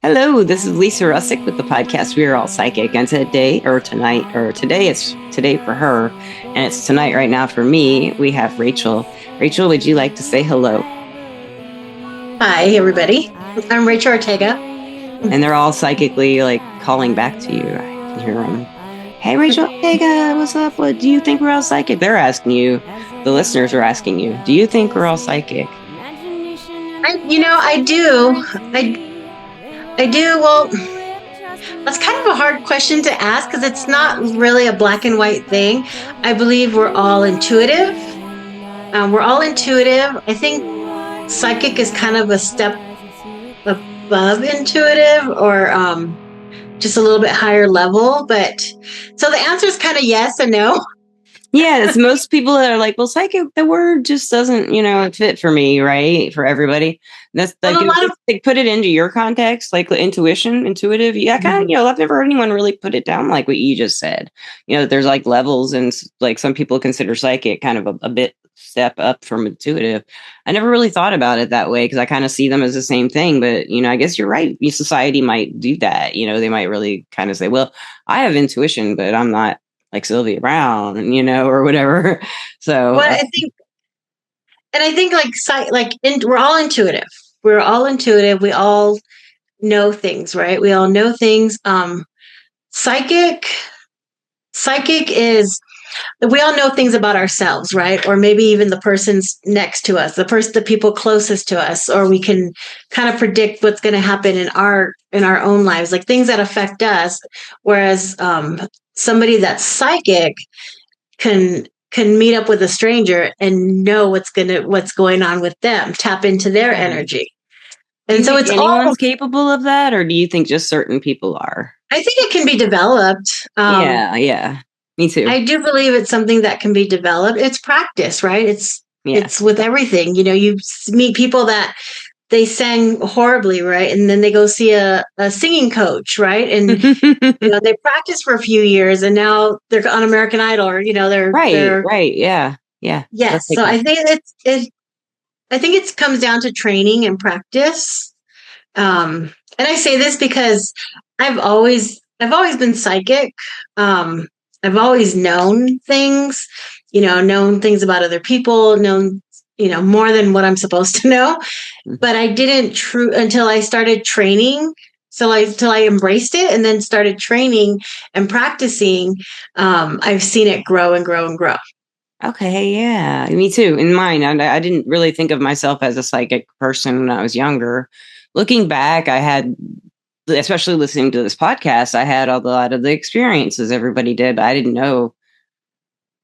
Hello, this is Lisa Russick with the podcast We Are All Psychic, and today it's today for her, and it's tonight right now for me. We have Rachael. Rachael, would you like to say hello? Hi, everybody. I'm Rachael Ortega. And they're all psychically like calling back to you. I can hear them. Hey, Rachael Ortega, what's up? What do you think we're all psychic? They're asking you. The listeners are asking you. Do you think we're all psychic? I do. I do. Well, that's kind of a hard question to ask because it's not really a black and white thing. I believe we're all intuitive. I think psychic is kind of a step above intuitive, or just a little bit higher level. But so the answer is kind of yes and no. Yeah, it's most people that are like, well, psychic, the word just doesn't, fit for me, right? For everybody. That's like, put it into your context, like intuitive. Yeah, kind of, I've never heard anyone really put it down like what you just said. There's like levels, and like some people consider psychic kind of a bit step up from intuitive. I never really thought about it that way because I kind of see them as the same thing. But, I guess you're right. Society might do that. They might really kind of say, well, I have intuition, but I'm not like Sylvia Brown, or whatever. So, well, I think we're all intuitive. We're all intuitive. We all know things, right? We all know things. Psychic is, we all know things about ourselves, right? Or maybe even the person's next to us, the people closest to us, or we can kind of predict what's going to happen in our own lives, like things that affect us. Whereas somebody that's psychic can meet up with a stranger and know what's going on with them, tap into their energy. And so it's anyone's capable of that, or do you think just certain people are? I think it can be developed. Yeah. Me too. I do believe it's something that can be developed. It's practice, right? It's with everything. You meet people that they sang horribly, right? And then they go see a singing coach, right? And they practice for a few years, and now they're on American Idol, or they're right, yeah. Yes. So I think it comes down to training and practice. And I say this because I've always been psychic. I've always known things, known things about other people, known more than what I'm supposed to know. But I didn't until I started training. Till I embraced it and then started training and practicing. I've seen it grow and grow and grow. Okay, yeah, me too. In mine, I didn't really think of myself as a psychic person when I was younger. Looking back, I had, especially listening to this podcast, I had a lot of the experiences everybody did. But I didn't know.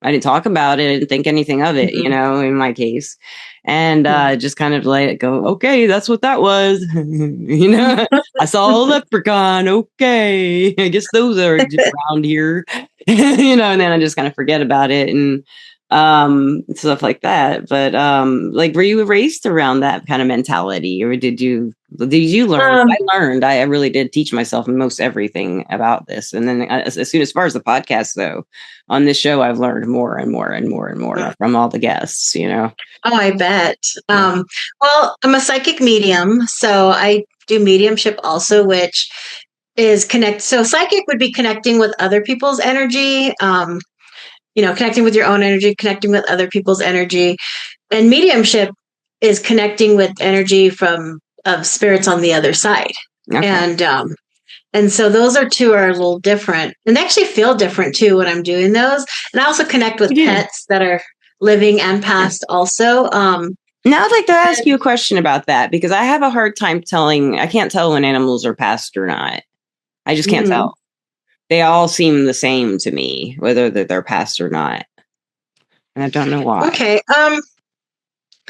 I didn't talk about it. I didn't think anything of it, in my case. And just kind of let it go. Okay, that's what that was. I saw a leprechaun. Okay, I guess those are around here. And then I just kind of forget about it and stuff like that. But were you raised around that kind of mentality, or did you learn? I really did teach myself most everything about this. And then as far as the podcast, though, on this show, I've learned more and more and more and more from all the guests, Oh, I bet. Well, I'm a psychic medium, so I do mediumship also, which is So psychic would be connecting with other people's energy, connecting with your own energy, connecting with other people's energy. And mediumship is connecting with energy of spirits on the other side. Okay. And so those two are a little different, and they actually feel different too when I'm doing those. And I also connect with pets that are living and past also. Now I'd like to ask you a question about that, because I have a hard time I can't tell when animals are past or not. I just can't tell. They all seem the same to me, whether they're past or not. And I don't know why. Okay.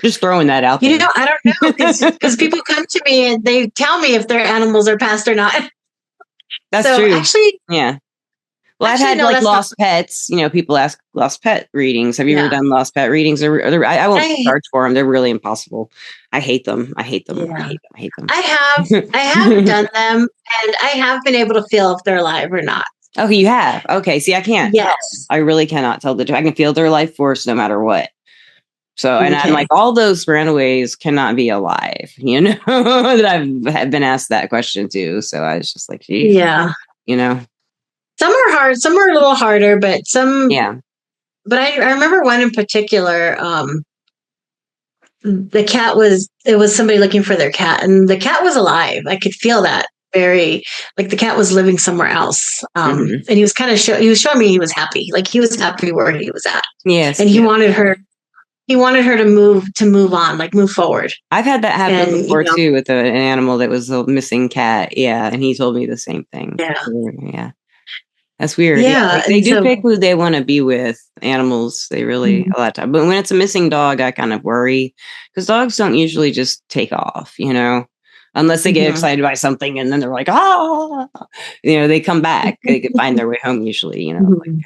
Just throwing that out there. I don't know, because people come to me and they tell me if their animals are past or not. That's true. Actually, yeah. Well, I've had lost pets. People ask lost pet readings. Have you ever done lost pet readings? I won't charge for them. They're really impossible. I hate them. Yeah. I hate them. I have done them, and I have been able to feel if they're alive or not. Okay, you have. Okay, see, I can't. Yes, I really cannot tell the difference. I can feel their life force no matter what. So, and I'm like, all those runaways cannot be alive, that have been asked that question too. So I was just like, geez, yeah. Some are hard, some are a little harder, but some, yeah. But I remember one in particular. The cat it was somebody looking for their cat, and the cat was alive. I could feel that very, like the cat was living somewhere else. And he was kind of he was showing me he was happy, like he was happy where he was at. Yes, and he wanted her to move on, like move forward. I've had that happen before too with an animal that was a missing cat. Yeah, and he told me the same thing. Yeah. That's weird. Yeah, like they do pick who they want to be with. Animals, they really a lot of time. But when it's a missing dog, I kind of worry because dogs don't usually just take off, unless they get excited by something and then they're like, they come back. They can find their way home usually,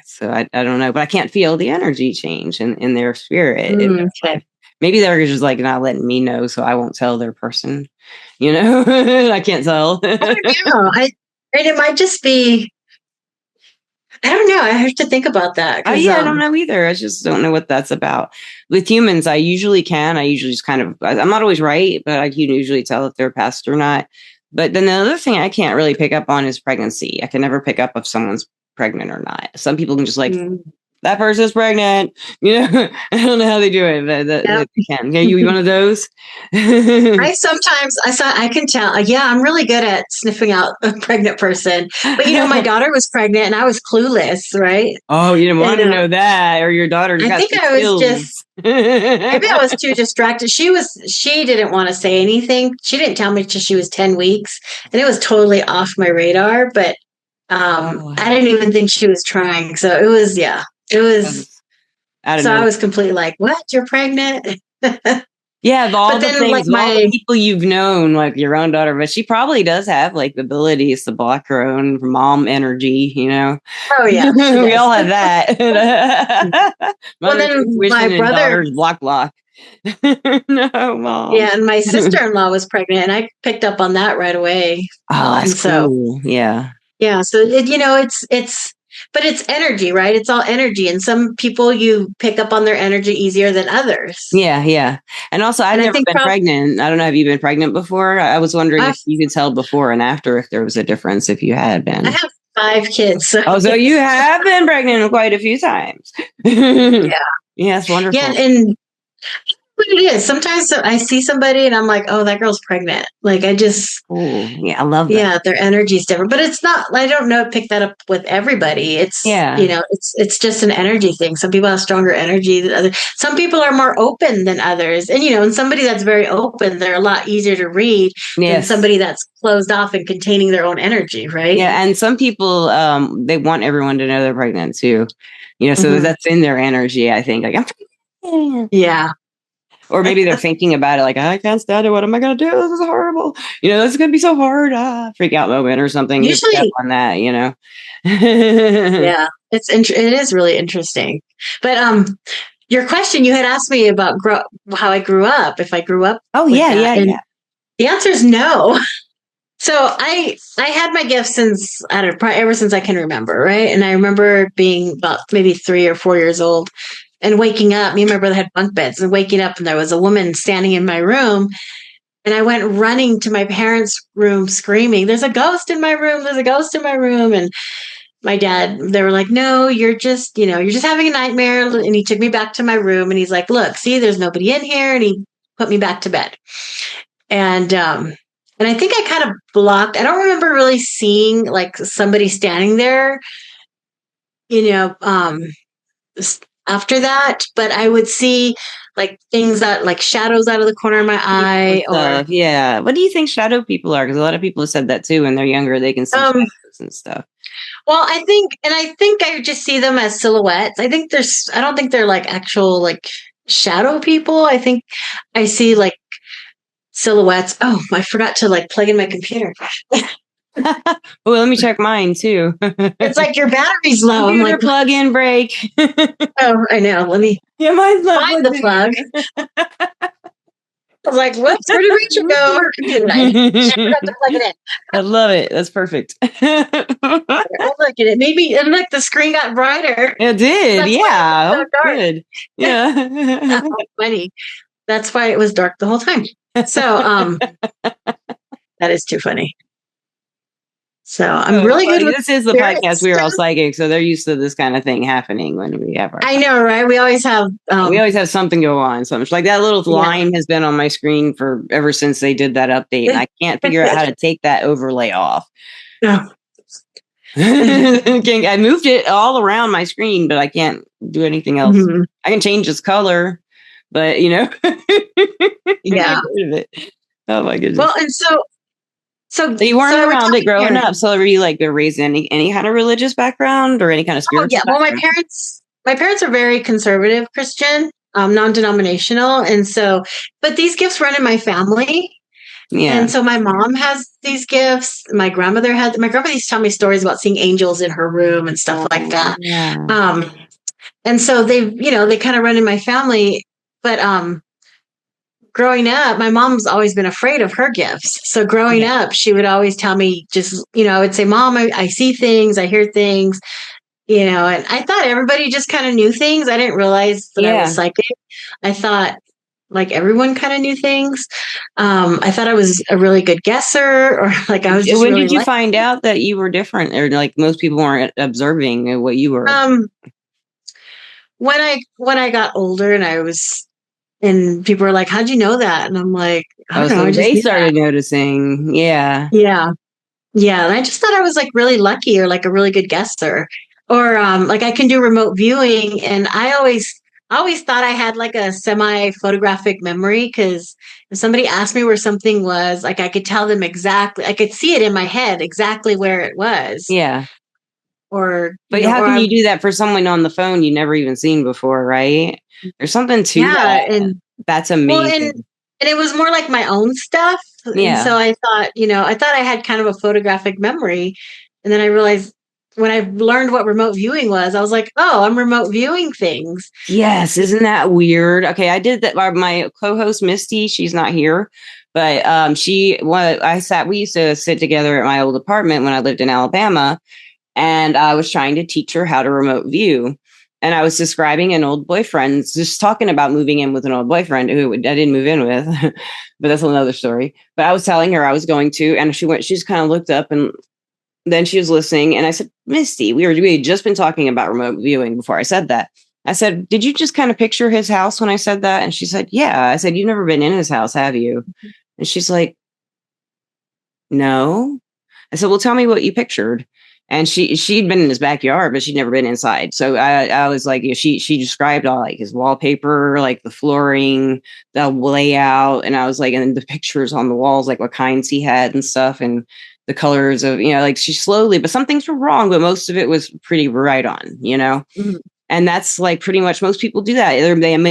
so I don't know, but I can't feel the energy change in their spirit. Maybe they're just like not letting me know, so I won't tell their person, I can't tell. I don't know. It might just be, I don't know. I have to think about that. I don't know either. I just don't know what that's about. With humans, I usually just kind of, I'm not always right, but I can usually tell if they're past or not. But then the other thing I can't really pick up on is pregnancy. I can never pick up if someone's pregnant or not. Some people can just like, that person's pregnant. I don't know how they do it, but they can. Are you one of those? I can tell. Yeah, I'm really good at sniffing out a pregnant person. But my daughter was pregnant and I was clueless, right? Oh, you didn't want to know that, or your daughter. I think I was just maybe I was too distracted. She didn't want to say anything. She didn't tell me until she was 10 weeks, and it was totally off my radar. But I didn't even think she was trying. So it was, it was. I was completely like, "What? You're pregnant?" Yeah, all the people you've known, like your own daughter, but she probably does have like the abilities to block her own mom energy, Oh yeah, we all have that. Well, then my brother block. No, Mom. Yeah, and my sister-in-law was pregnant, and I picked up on that right away. Oh, that's cool. Yeah. So but it's energy, right? It's all energy. And some people you pick up on their energy easier than others. Yeah. And also, I've never been pregnant. I don't know. Have you been pregnant before? I was wondering if you could tell before and after if there was a difference if you had been. I have 5 kids. So you have been pregnant quite a few times. Yeah, it's wonderful. Yeah, and what it is. Sometimes I see somebody and I'm like, oh, that girl's pregnant. Like I love that. Yeah, their energy's different. But it's not, I don't know, pick that up with everybody. It's, it's just an energy thing. Some people have stronger energy than others. Some people are more open than others. And, and somebody that's very open, they're a lot easier to read than somebody that's closed off and containing their own energy, right? Yeah, and some people, they want everyone to know they're pregnant too. So that's in their energy, I think. Like, I'm pregnant. Yeah. Or maybe they're thinking about it like, I can't stand it. What am I going to do? This is horrible. This is going to be so hard. Freak out moment or something. Usually on that, Yeah, it is really interesting. But your question, you had asked me about how I grew up, if I grew up. Oh, yeah. The answer is no. So I had my gifts ever since I can remember, right? And I remember being about maybe 3 or 4 years old. And waking up, me and my brother had bunk beds, and waking up, and there was a woman standing in my room. And I went running to my parents' room screaming, "There's a ghost in my room. There's a ghost in my room." And my dad, they were like, "No, you're just having a nightmare." And he took me back to my room and he's like, "Look, see, there's nobody in here." And he put me back to bed. And I think I kind of blocked. I don't remember really seeing like somebody standing there, after that, but I would see like things that like shadows out of the corner of my eye. What do you think shadow people are? Because a lot of people have said that too. When they're younger, they can see shadows and stuff. Well, I think I just see them as silhouettes. I don't think they're like actual like shadow people. I think I see like silhouettes. Oh, I forgot to like plug in my computer. Well, let me check mine too. It's like your battery's low. Computer, I'm like, plug in break. Oh, I know. Let me mine's not find the plug. I was like, whoops, where did Rachel go? Her computer died. She forgot to plug it in. I love it. That's perfect. I look at it. Maybe, and look, the screen got brighter. It did. That's Yeah. why it was so dark. Good. Yeah. That's funny. That's why it was dark the whole time. So, that is too funny. So I'm really good with this is the podcast. We are all psychic, so they're used to this kind of thing happening when we have our. I know, right? We always have something go on. So much like that little line has been on my screen for ever since they did that update, and I can't figure out how to take that overlay off. No. I moved it all around my screen, but I can't do anything else. Mm-hmm. I can change its color, but yeah. Oh my goodness. Well, and so you weren't around it growing up. So were you like raised in any kind of religious background or any kind of spiritual? Well, my parents are very conservative Christian, non-denominational, and so, but these gifts run in my family. Yeah. And so my mom has these gifts. My grandmother used to tell me stories about seeing angels in her room and stuff like that. Yeah. And so they kind of run in my family, but growing up, my mom's always been afraid of her gifts. So growing up, she would always tell me I would say, Mom, I see things, I hear things, and I thought everybody just kind of knew things. I didn't realize that I was psychic. I thought like everyone kind of knew things. I thought I was a really good guesser, or like I was just When did you find out that you were different, or like most people weren't observing what you were? When I got older and people were like, how'd you know that? And I'm like, I don't know. They started noticing. Yeah. Yeah. Yeah. And I just thought I was like really lucky or like a really good guesser, or like I can do remote viewing. And I always thought I had like a semi-photographic memory, because if somebody asked me where something was, like I could tell them exactly, I could see it in my head exactly where it was. Yeah. But how can you do that for someone on the phone you never even seen before, right? There's something to that. And that's amazing. Well, and it was more like my own stuff. Yeah. And so I thought I had kind of a photographic memory. And then I realized when I learned what remote viewing was, I was like, oh, I'm remote viewing things. Yes. Isn't that weird? Okay. I did that. My co-host Misty, she's not here, but we used to sit together at my old apartment when I lived in Alabama. And I was trying to teach her how to remote view. And I was describing an old boyfriend, just talking about moving in with an old boyfriend who I didn't move in with, but that's another story. But I was telling her I was going to, and she just kind of looked up, and then she was listening. And I said, Misty, we had just been talking about remote viewing before I said that. I said, did you just kind of picture his house when I said that? And she said, yeah. I said, you've never been in his house, have you? Mm-hmm. And she's like, no. I said, well, tell me what you pictured. And she'd been in his backyard, but she'd never been inside. So I was like, she described all like his wallpaper, like the flooring, the layout. And I was like, and the pictures on the walls, like what kinds he had and stuff, and the colors of, like she slowly, but some things were wrong, but most of it was pretty right on, Mm-hmm. And that's like pretty much most people do that.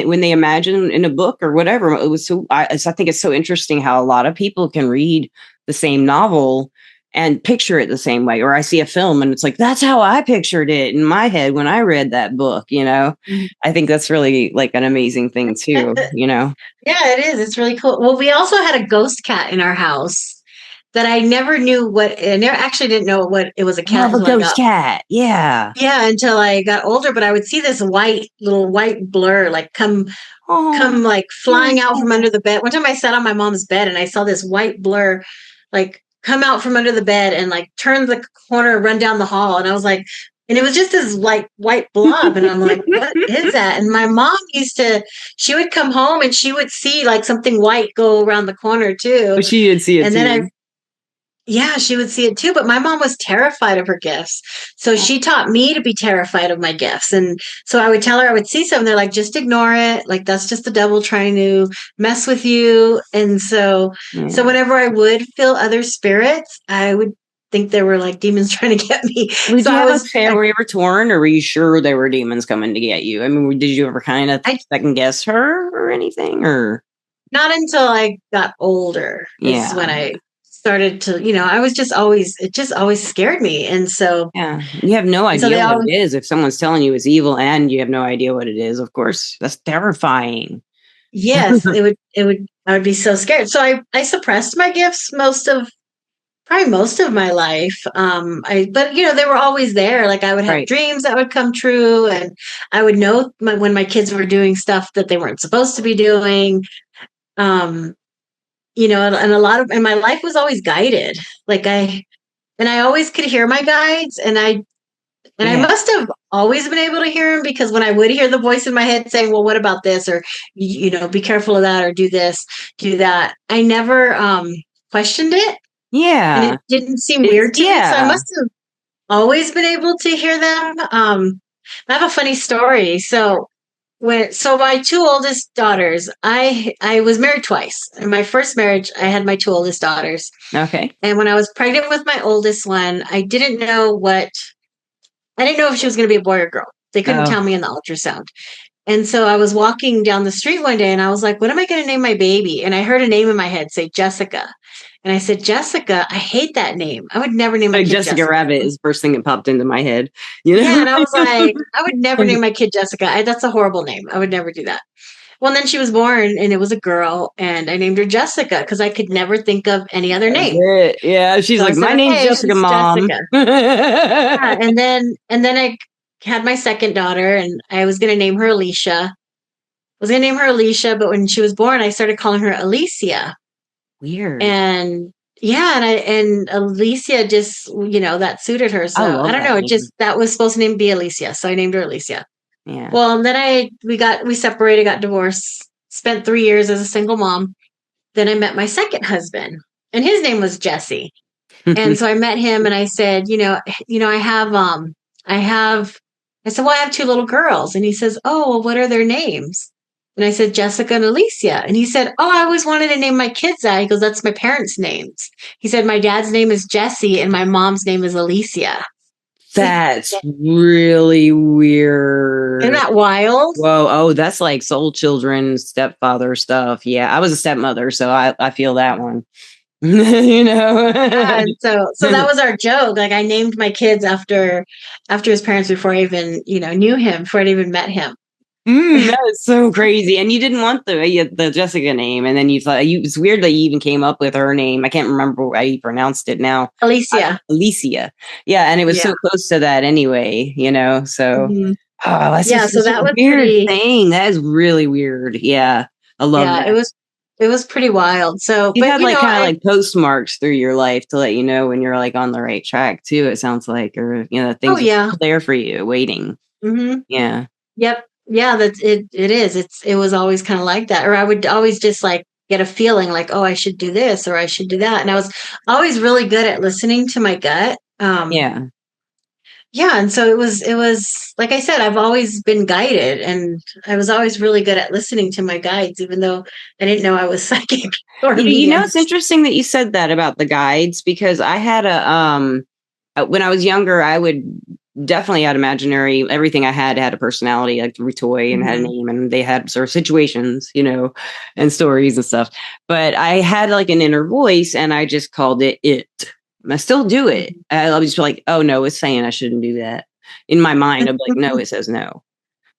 When they imagine in a book or whatever. It was I think it's so interesting how a lot of people can read the same novel and picture it the same way. Or I see a film and it's like, that's how I pictured it in my head when I read that book, Mm-hmm. I think that's really like an amazing thing too, Yeah, it is. It's really cool. Well, we also had a ghost cat in our house that I never knew I actually didn't know what it was, a cat. A ghost cat. Yeah. Yeah. Until I got older, but I would see this little white blur, like come like flying out from under the bed. One time I sat on my mom's bed and I saw this white blur, like come out from under the bed and like turn the corner, run down the hall. And I was like, and it was just this like white blob. And I'm like, what is that? And my mom she would come home and she would see like something white go around the corner too. But she would see it too. Yeah, she would see it too. But my mom was terrified of her gifts. So she taught me to be terrified of my gifts. And so I would tell her, I would see something. They're like, just ignore it. Like, that's just the devil trying to mess with you. And so whenever I would feel other spirits, I would think they were like demons trying to get me. Were you ever torn, or were you sure they were demons coming to get you? I mean, did you ever kind of second guess her or anything, or? Not until I got older. Yeah. Is when I started to, it just always scared me. And so, you have no idea what it is. If someone's telling you it's evil and you have no idea what it is, of course, that's terrifying. Yes, it would I would be so scared. So I suppressed my gifts probably most of my life. But they were always there. Like I would have Right. dreams that would come true, and I would know when my kids were doing stuff that they weren't supposed to be doing. And and my life was always guided. I always could hear my guides, and I must have always been able to hear them, because when I would hear the voice in my head saying, well, what about this? Or, be careful of that, or do this, do that. I never questioned it. Yeah. And it didn't seem weird to me. So I must have always been able to hear them. I have a funny story. So my two oldest daughters, I was married twice. In my first marriage, I had my two oldest daughters. Okay. And when I was pregnant with my oldest one, I didn't know if she was going to be a boy or girl. They couldn't tell me in the ultrasound. And so I was walking down the street one day, and I was like, what am I going to name my baby? And I heard a name in my head say Jessica. And I said, Jessica, I hate that name. I would never name my kid Jessica Rabbit is the first thing that popped into my head. Yeah, and I was like, I would never name my kid Jessica. That's a horrible name. I would never do that. Well, then she was born, and it was a girl, and I named her Jessica because I could never think of any other name. Yeah, she's so like, my name's Jessica, Mom. Jessica. Yeah, and then I had my second daughter, and I was going to name her Alicia. But when she was born, I started calling her Alicia. Weird. And and Alicia just, that suited her. So I don't know. That was supposed to be Alicia. So I named her Alicia. Yeah. Well, and then we separated, got divorced, spent 3 years as a single mom. Then I met my second husband, and his name was Jesse. And so I met him, and I said, I said, well, I have 2 little girls. And he says, oh, well, what are their names? And I said, Jessica and Alicia. And he said, oh, I always wanted to name my kids that. He goes, that's my parents' names. He said, my dad's name is Jesse and my mom's name is Alicia. That's really weird. Isn't that wild? Whoa. Oh, that's like soul children, stepfather stuff. Yeah. I was a stepmother, so I feel that one. Yeah, so that was our joke. Like I named my kids after his parents before I even, knew him, before I even met him. That is so crazy. And you didn't want the Jessica name, and then you thought it's weird that you even came up with her name. I can't remember how you pronounced it now. Alicia. Alicia. Yeah, and it was so close to that anyway, So that's so that was weird thing. That is really weird. Yeah, I love that. It was pretty wild. So you had kind of postmarks through your life to let you know when you're like on the right track too. It sounds like, or things are there for you, waiting. Mm-hmm. Yeah. Yep. Yeah, that's it. It is. It was always kind of like that. Or I would always just like get a feeling like, oh, I should do this or I should do that. And I was always really good at listening to my gut. Yeah. And so it was like I said, I've always been guided, and I was always really good at listening to my guides, even though I didn't know I was psychic. It's interesting that you said that about the guides, because I had when I was younger, I would definitely had imaginary, everything I had a personality, like a toy, and had a name, and they had sort of situations, and stories and stuff. But I had like an inner voice, and I just called it. I still do it. I'll just be like, oh no, it's saying I shouldn't do that. In my mind, I'm like, no, it says no.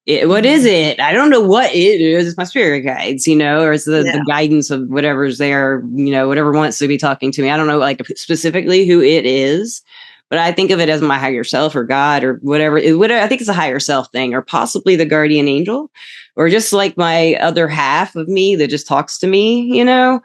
What is it? I don't know what it is. It's my spirit guides, or it's the guidance of whatever's there, whatever wants to be talking to me. I don't know like specifically who it is, but I think of it as my higher self or God or whatever. I think it's a higher self thing, or possibly the guardian angel, or just like my other half of me that just talks to me, I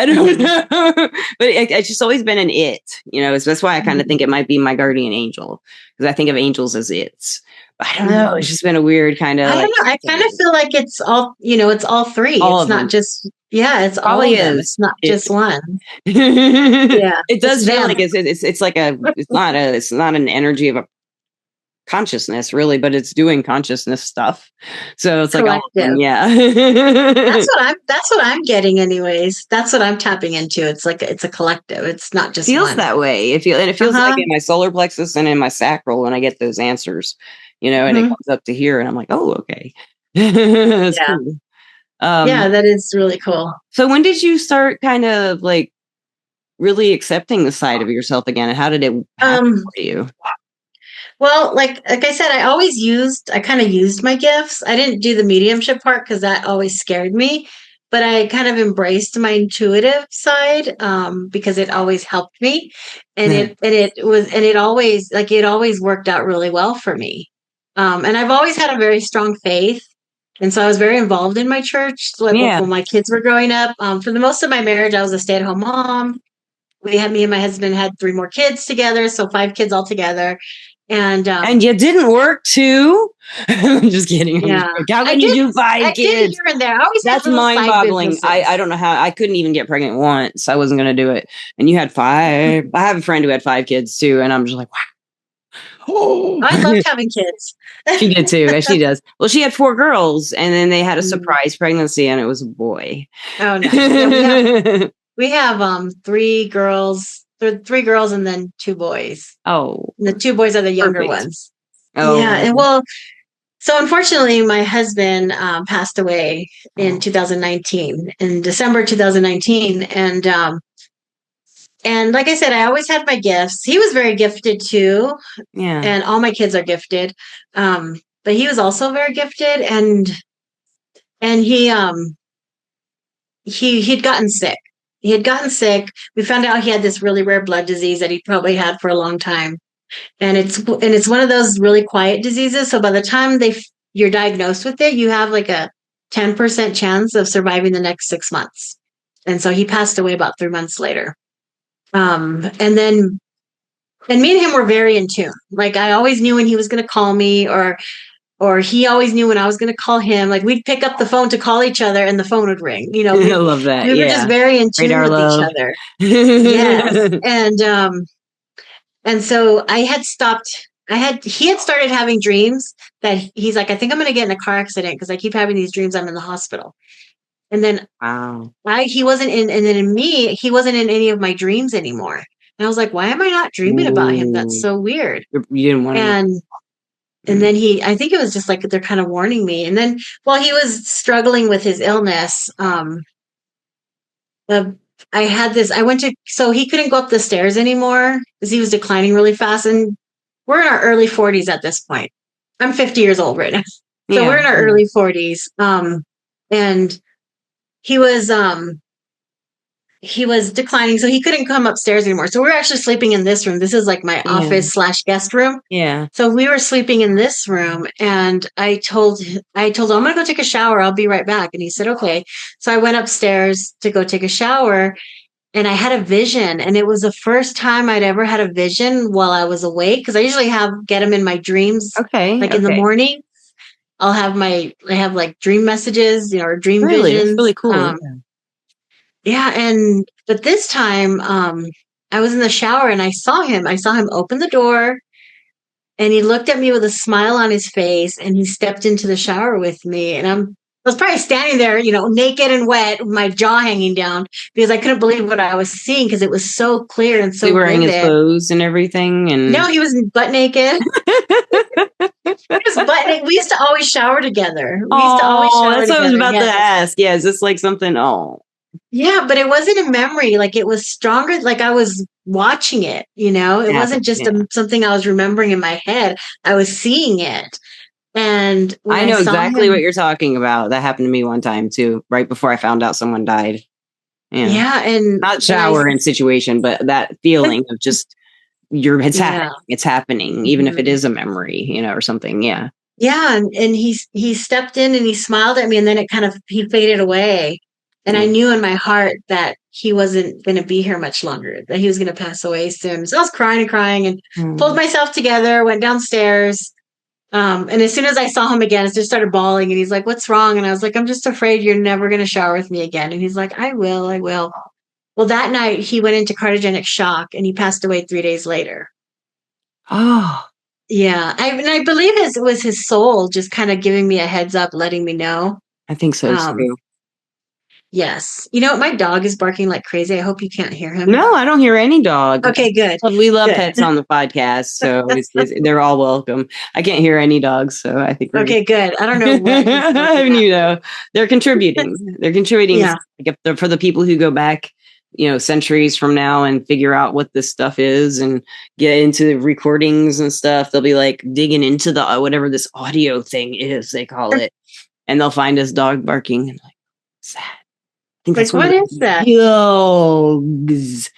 don't know, but it's just always been an it, so that's why I kind of think it might be my guardian angel, because I think of angels as it's. I don't know. It's just been a weird kind of. I don't know. I kind of feel like it's all, it's all three. It's not just. Yeah, it's all of them. It's not just one. Yeah, it does feel like it's like it's not an energy of a consciousness really, but it's doing consciousness stuff. So it's like, that's what I'm getting anyways. That's what I'm tapping into. It's like it's a collective. It's not just feels one. That way. It feels like in my solar plexus and in my sacral when I get those answers, and it comes up to here, and I'm like, oh, okay. That's cool. That is really cool. So when did you start kind of like really accepting the side of yourself again, and how did it happen for you? Well, like I said, I kind of used my gifts. I didn't do the mediumship part because that always scared me. but I kind of embraced my intuitive side because it always helped me, and it always worked out really well for me. And I've always had a very strong faith. And so I was very involved in my church. So like when my kids were growing up, for the most of my marriage, I was a stay-at-home mom. Me and my husband had 3 more kids together. So 5 kids altogether. And you didn't work too? I'm just kidding. Yeah. How can you do 5 kids? I did here and there. That's mind-boggling. I don't know how. I couldn't even get pregnant once. I wasn't going to do it. And you had 5. I have a friend who had 5 kids too. And I'm just like, wow. Oh. I loved having kids. She did too. She does. Well, she had 4 girls, and then they had a surprise pregnancy, and it was a boy. Oh no! Yeah, we have 3 girls. 3 girls and then 2 boys. Oh, and the 2 boys are the younger ones. Oh, yeah. And well, so unfortunately, my husband passed away in 2019, in December 2019, and like I said, I always had my gifts. He was very gifted too. Yeah. And all my kids are gifted. But he was also very gifted, and he'd gotten sick. He had gotten sick. We found out he had this really rare blood disease that he probably had for a long time. And it's one of those really quiet diseases. So by the time you're diagnosed with it, you have like a 10% chance of surviving the next 6 months. And so he passed away about 3 months later. And me and him were very in tune. Like I always knew when he was going to call me, or he always knew when I was going to call him. Like we'd pick up the phone to call each other, and the phone would ring. You know, I love that. We were just very in tune with each other. Yes, and so he had started having dreams that he's like, I think I'm going to get in a car accident because I keep having these dreams I'm in the hospital. And then he wasn't in, and then in me, he wasn't in any of my dreams anymore. And I was like, why am I not dreaming about him? That's so weird. You didn't want to. And then I think it was just like they're kind of warning me. And then while he was struggling with his illness, so he couldn't go up the stairs anymore because he was declining really fast. And we're in our early 40s at this point. I'm 50 years old right now. So we're in our early 40s. And he was declining, so he couldn't come upstairs anymore. So we were actually sleeping in this room. This is like my office / guest room. Yeah. So we were sleeping in this room, and I told him, I'm going to go take a shower. I'll be right back. And he said, okay. So I went upstairs to go take a shower, and I had a vision, and it was the first time I'd ever had a vision while I was awake. Because I usually get them in my dreams. Okay. In the morning. I have like dream messages, or dream visions. It's really cool. But this time, I was in the shower and I saw him open the door, and he looked at me with a smile on his face, and he stepped into the shower with me. And I was probably standing there, naked and wet, with my jaw hanging down because I couldn't believe what I was seeing because it was so clear and so wearing vivid. his clothes and everything. And no, he was butt naked. We used to always shower together. That's what I was about to ask. Yeah, is this like something? Oh. Yeah, but it wasn't a memory. Like it was stronger. Like I was watching it, it wasn't just something I was remembering in my head. I was seeing it. And I know exactly what you're talking about. That happened to me one time too, right before I found out someone died. Yeah. And not shower in situation, but that feeling of just it's happening, even if it is a memory, or something. Yeah. Yeah. And he stepped in and he smiled at me, and then he faded away. And I knew in my heart that he wasn't going to be here much longer, that he was going to pass away soon. So I was crying and pulled myself together, went downstairs. And as soon as I saw him again, I just started bawling. And he's like, what's wrong? And I was like, I'm just afraid you're never going to shower with me again. And he's like, I will. Well, that night he went into cardiogenic shock and he passed away 3 days later. Oh. Yeah. I believe it was his soul just kind of giving me a heads up, letting me know. I think so too. Yes. My dog is barking like crazy. I hope you can't hear him. No, I don't hear any dog. Okay, good. We love pets on the podcast, so they're all welcome. I can't hear any dogs, so I think okay, good. I don't know what they're contributing. They're contributing for the people who go back, centuries from now and figure out what this stuff is and get into the recordings and stuff. They'll be like digging into the whatever this audio thing is, they call it, and they'll find us dog barking and like sad. think Like, that's one what of is that? the dogs.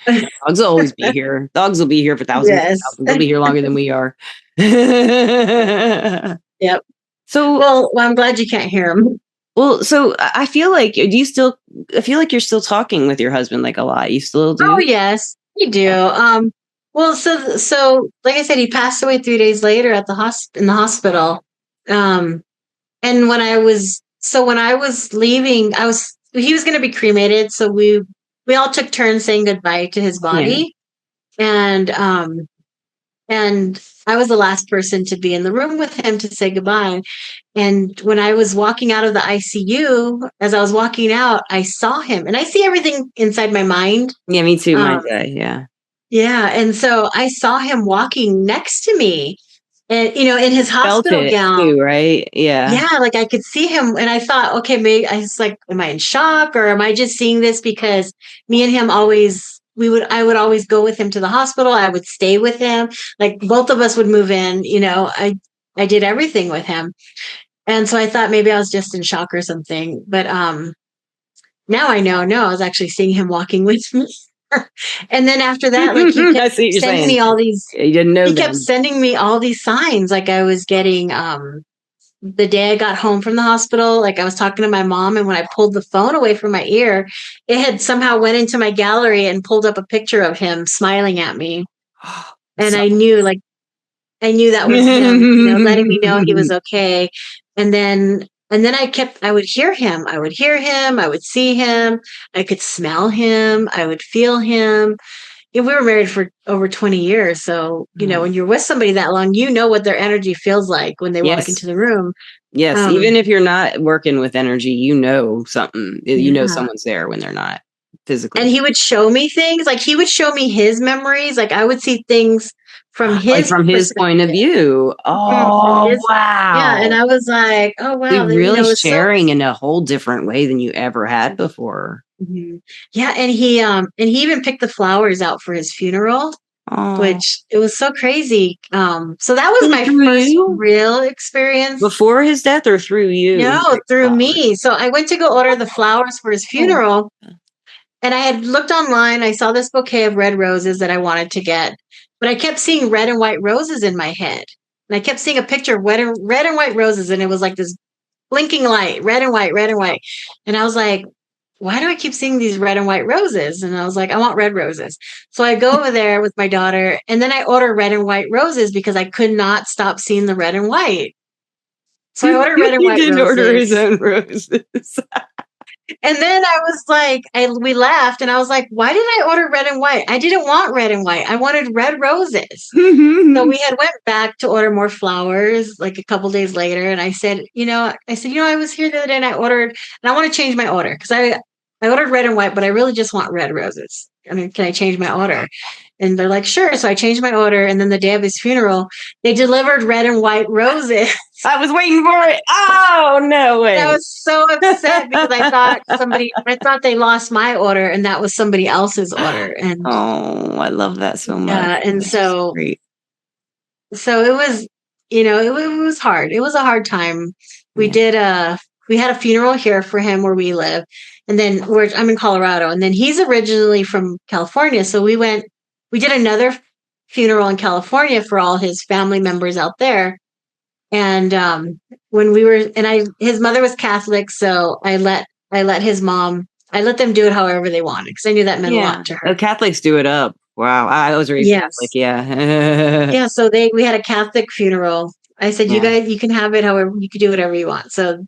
Dogs will always be here. Dogs will be here for thousands and Yes. thousands. They'll be here longer than we are. Yep. So, I'm glad you can't hear him. well, so I feel like, I feel like you're still talking with your husband like a lot. You still do? Oh, yes, we do. Well, so like I said, he passed away 3 days later at in the hospital. And when I was leaving, he was going to be cremated. So we all took turns saying goodbye to his body. Yeah. And I was the last person to be in the room with him to say goodbye. And when I was walking out of the ICU, as I was walking out, I saw him, and I see everything inside my mind. Yeah, me too. My guy. Yeah. Yeah. And so I saw him walking next to me, and, in his hospital gown. Too, right? Yeah. Yeah. Like I could see him, and I thought, okay, maybe I was like, am I in shock, or am I just seeing this because me and him I would always go with him to the hospital. I would stay with him. Like both of us would move in, I did everything with him. And so I thought maybe I was just in shock or something. But now I know, no, I was actually seeing him walking with me. And then after that, like he kept sending me all these. You didn't know. He kept sending me all these signs. Like I was getting the day I got home from the hospital, like I was talking to my mom, and when I pulled the phone away from my ear, it had somehow went into my gallery and pulled up a picture of him smiling at me. And I knew that was him, letting me know he was okay. And then I would hear him. I would hear him. I would see him. I could smell him. I would feel him. We were married for over 20 years. So, when you're with somebody that long, what their energy feels like when they walk into the room. Yes. Even if you're not working with energy, something, someone's there when they're not physically. And he would show me things. Like he would show me his memories. Like I would see things from his point of view. Oh, wow. Yeah. And I was like, oh, wow. You're really sharing in a whole different way than you ever had before. Mm-hmm. Yeah. And he even picked the flowers out for his funeral, which it was so crazy. So that was my first real experience. Before his death or through you? No, through me. So I went to go order the flowers for his funeral. And I had looked online. I saw this bouquet of red roses that I wanted to get, but I kept seeing red and white roses in my head. And I kept seeing a picture of red and white roses. And it was like this blinking light, red and white, red and white. And I was like, why do I keep seeing these red and white roses? And I was like, I want red roses. So I go over there with my daughter, and then I order red and white roses because I could not stop seeing the red and white. So I ordered red and white roses. He didn't order his own roses. And then I was like, we laughed, and I was like, why did I order red and white? I didn't want red and white. I wanted red roses. So we had went back to order more flowers like a couple days later. And I said, I was here the other day and I ordered, and I want to change my order because I ordered red and white, but I really just want red roses. I mean, can I change my order? And they're like, sure. So I changed my order. And then the day of his funeral, they delivered red and white roses. I was waiting for it. Oh, no way. I was so upset because I thought they lost my order, and that was somebody else's order. And I love that so much. Yeah. And so it was, it was hard. It was a hard time. We had a funeral here for him where we live. And then I'm in Colorado, and then he's originally from California. So we did another funeral in California for all his family members out there. And when his mother was Catholic, so I let his mom, I let them do it however they wanted because I knew that meant a lot to her. Catholics do it up. Wow, I was raised Catholic. Yeah, yeah. So we had a Catholic funeral. I said, you guys, you can have it however, you can do whatever you want. So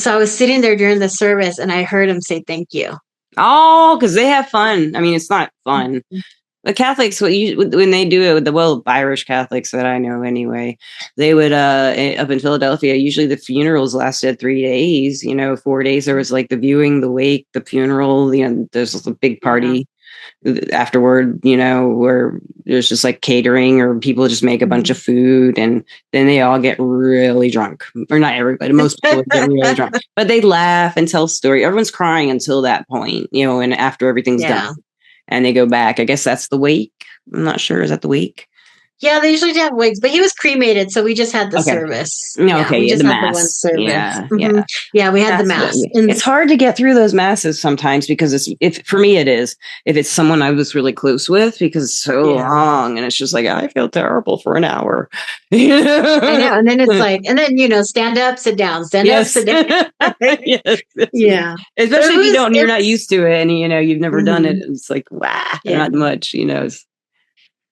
I was sitting there during the service, and I heard him say thank you. Oh, because they have fun. I mean, it's not fun. The Catholics, when they do it, Irish Catholics that I know anyway, they would, up in Philadelphia, usually the funerals lasted 3 days, 4 days. There was like the viewing, the wake, the funeral, there's a big party afterward, where there's just like catering, or people just make a bunch of food, and then they all get really drunk. Or not everybody, most people get really drunk, but they laugh and tell stories. Everyone's crying until that point, and after everything's done. And they go back. I guess that's the wake. I'm not sure. Is that the wake? Yeah, they usually have wigs, but he was cremated, so we just had the Okay. service. No, Yeah, okay, we yeah, just the had the one mass. service. Yeah, Hmm. yeah. Yeah, we had the That's mass. it's hard to get through those masses sometimes because if for me it is if it's someone I was really close with because it's so long and it's just like I feel terrible for an hour. I know, and then it's like, and then stand up, sit down, stand up, sit down. Yes. Yeah, Especially if you're not used to it and you've never done it. It's like not much.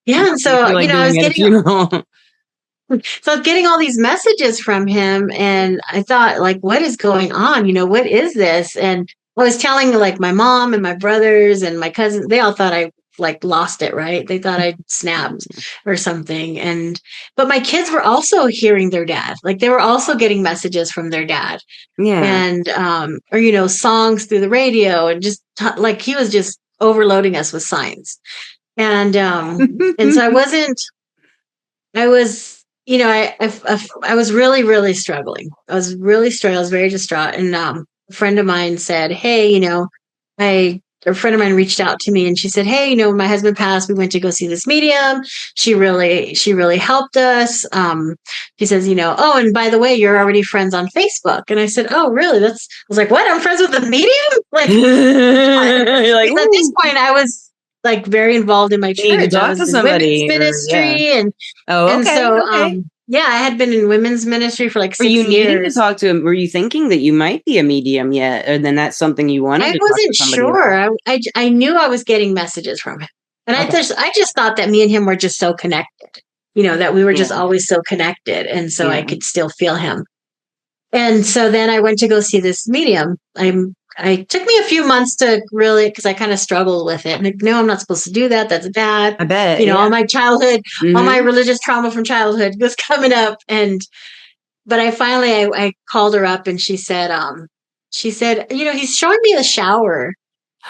Yeah, and so like I was being at a getting funeral. So I was getting all these messages from him, and I thought, like, what is going on? What is this? And I was telling like my mom and my brothers and my cousins. They all thought I like lost it, right? They thought I snapped or something. But my kids were also hearing their dad. Like they were also getting messages from their dad, Yeah. and or songs through the radio, and just like he was just overloading us with signs. And so I wasn't. I was I was really, really struggling. I was really struggling. I was very distraught. And a friend of mine said, "Hey, a friend of mine reached out to me and she said, "Hey, my husband passed. We went to go see this medium. She really helped us." She says, "Oh, and by the way, you're already friends on Facebook." And I said, "Oh, really?" I was like, "What? I'm friends with a medium?" Like, you're like, at this point, I was like very involved in my you need church. to I talk was to in women's somebody. ministry, and Oh, and okay. so, Okay. yeah, I had been in women's ministry for like Were 6 you needing to years. talk to him? Were you thinking that you might be a medium yet? Or then that's something you wanted I to talk to wasn't somebody about? sure. I knew I was getting messages from him, and Okay. I just thought that me and him were just so connected. That we were just Yeah. always so connected, and so I Yeah. could still feel him. And so then I went to go see this medium. I took me a few months to really, because I kind of struggled with it. Like, no, I'm not supposed to do that. That's bad. I bet. All my childhood, all my Mhm. religious trauma from childhood was coming up. But I finally, I called her up and she said, he's showing me the shower.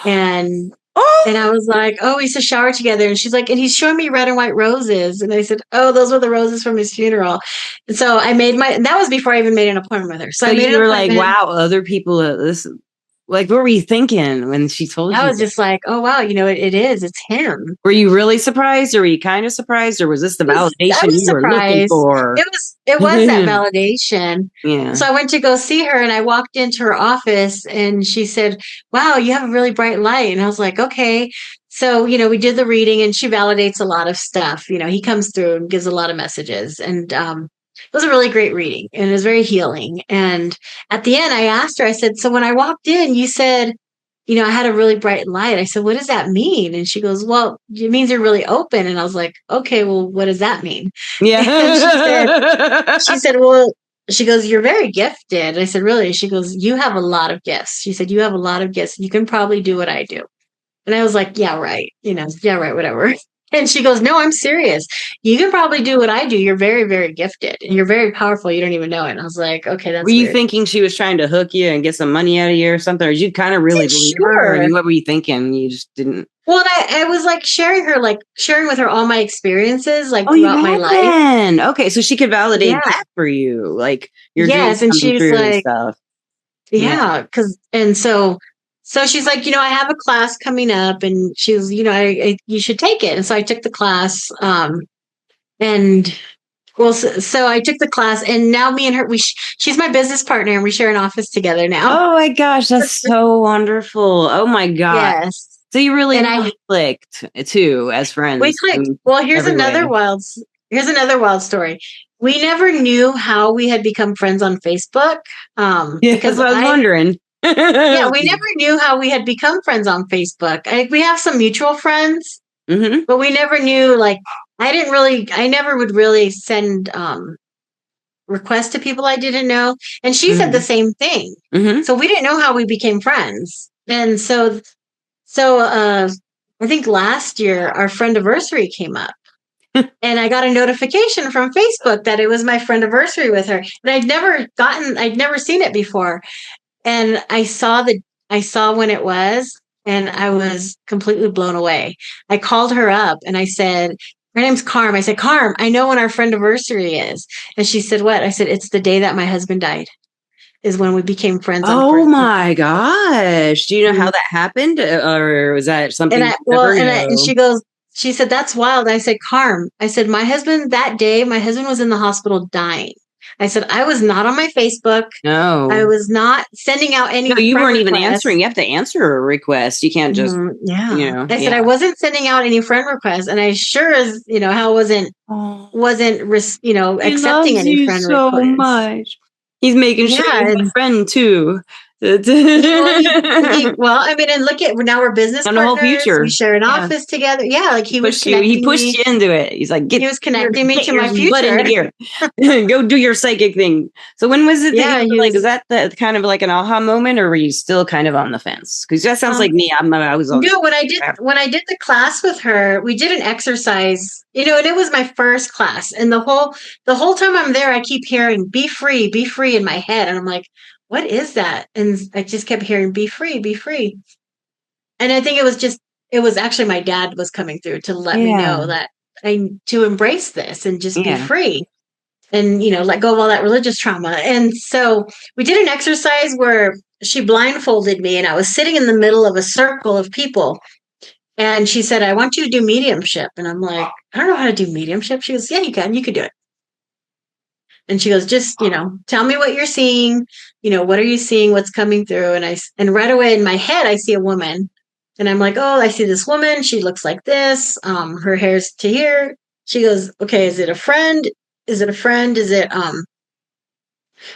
And Oh, I was like, "Oh, we used to shower together." And she's like, "And he's showing me red and white roses." And I said, "Oh, those were the roses from his funeral." And so that was before I even made an appointment with her. So so I made you an were like, appointment. wow, other people, this, like, what were you thinking when she told I you was that? just like, "Oh, wow, it's him." Were you really surprised or were you kind of surprised or was this the I validation was you were looking surprised. for? It was that validation. Yeah. So I went to go see her and I walked into her office and she said, "Wow, you have a really bright light." And I was like, "Okay." So, we did the reading and she validates a lot of stuff. He comes through and gives a lot of messages. And it was a really great reading and it was very healing. And at the end, I asked her, I said, "So when I walked in, you said, I had a really bright light." I said, "What does that mean?" And she goes, "Well, it means you're really open." And I was like, "Okay, well, what does that mean?" Yeah. And she said, "Well," she goes, "you're very gifted." And I said, "Really?" She goes, "You have a lot of gifts." She said, "You have a lot of gifts. You can probably do what I do." And I was like, "Yeah, right. Yeah, right, whatever." And she goes, "No, I'm serious. You can probably do what I do. You're very, very gifted. And you're very powerful. You don't even know it." And I was like, "Okay, Were that's you weird." thinking she was trying to hook you and get some money out of you or something? Or did you kind of really believe her? Or Sure. what were you thinking? You just didn't. Well, I was like sharing with her all my experiences, like Oh, you throughout my had life. then. Okay, so she could validate Yeah. that for you. Like your dreams Yes. And coming she's true and like, stuff. Yeah. yeah, so she's like, "I have a class coming up," and she was, you should take it. And so I took the class. And well, so I took the class, and now me and her, she's my business partner, and we share an office together now. Oh my gosh, that's so wonderful. Oh my god. Yes. So you really And clicked too as friends. we clicked. Well, here's every another way. wild story. We never knew how we had become friends on Facebook. Yeah, Because that's what I was wondering. yeah, we never knew how we had become friends on Facebook. We have some mutual friends, but we never knew, like, I never would really send requests to people I didn't know. And she said the same thing. So we didn't know how we became friends. And so I think last year our friendiversary came up. And I got a notification from Facebook that it was my friendiversary with her. And I'd never seen it before. And I saw when it was, and I was completely blown away. I called her up and I said, "Her name's Carm." I said, "Carm, I know when our friendiversary is." And she said, "What?" I said, "It's the day that my husband died, is when we became friends on Oh Facebook." my gosh. Do you know how that happened? Or was that something And she goes, she said, that's wild. I said, Carm, I said, that day, my husband was in the hospital dying. I said, I was not on my Facebook. No. I was not sending out any. No, you friend weren't even requests. answering. You have to answer a request. You can't just, Yeah. you know. I said, I wasn't sending out any friend requests. And I sure as, Hal wasn't, accepting any friend so requests. Much. He's making sure you're my friend too. And look at, now we're business partners. The whole future. We share an office together. Yeah, like he was connecting he pushed you into it. He's like, he was connecting me to my future. Into gear. Go do your psychic thing. So when was it that you were is that kind of like an aha moment, or were you still kind of on the fence? Because that sounds like me. I was on. No, when I did the class with her, we did an exercise, and it was my first class. And the whole time I'm there, I keep hearing be free in my head. And I'm like, what is that? And I just kept hearing be free. And I think it was actually my dad was coming through to let me know that to embrace this and just be free and, let go of all that religious trauma. And so we did an exercise where she blindfolded me and I was sitting in the middle of a circle of people. And she said, I want you to do mediumship. And I'm like, I don't know how to do mediumship. She goes, yeah, you can do it. And she goes, just, tell me what you're seeing. What are you seeing? What's coming through? And right away in my head, I see a woman. And I'm like, oh, I see this woman. She looks like this. Her hair's to here. She goes, okay, is it a friend? Is it